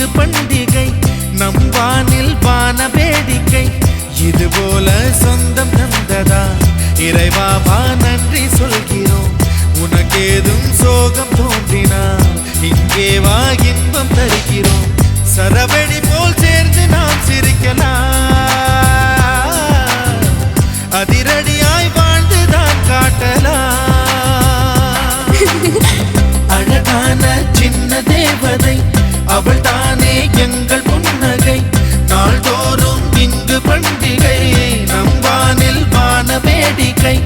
இங்கு பண்டிகை நம் வானில் வான வேடிக்கை இதுபோல சொந்தம் தந்ததா இறைவாவா நன்றி சொல்கிறோம் உனக்கேதும் சோகம் தோன்றினால் இங்கே வா இன்பம் தருகிறோம் சரவெடி போல் சேர்ந்து நாம் சிரிக்கலாம் அதிரடியாய் வாழ்ந்துதான் காட்டலாம் அழகான சின்ன தேவதை அவள் தானே எங்கள் புன்னகை நாள்தோறும் இங்கு பண்டிகை நம் வானில் வான வேடிக்கை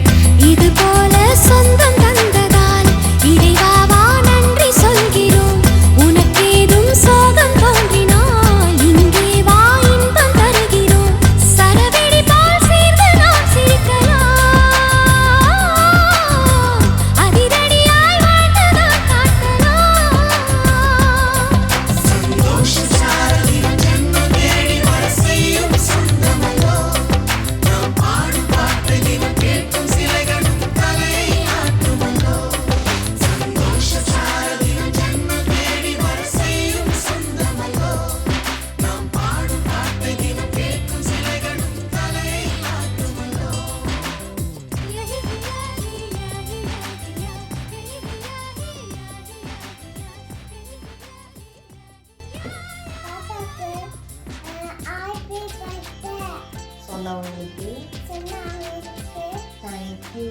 இது போல சொந்தம் தந்ததால் இறைவாவா நன்றி சொல்கிறோம் உனக்கேதும் சோகம் தோன்றினால் இங்கே வா இன்பம் தருகிறோம் சரவெடி போல் சேர்ந்து நாம் சிரிக்கலாம் அதிரடியாய் வாழ்ந்துதான் காட்டலாம் சந்தோஷ சாரதின் ஜென்மம் தேடி வர செய்யும் சொந்தமல்லோ நாம் பாடும் பாட்டு தினம் கேட்கும் சிலைகளும் தலையை ஆட்டுமல்லோ சந்தோஷ சாரதின் ஜென்மம் தேடி வர செய்யும் சொந்தமல்லோ நாம் பாடும் பாட்டு தினம் கேட்கும் சிலைகளும் தலையை ஆட்டுமல்லோ சொன்னவங்களுக்கு தேங்க்யூ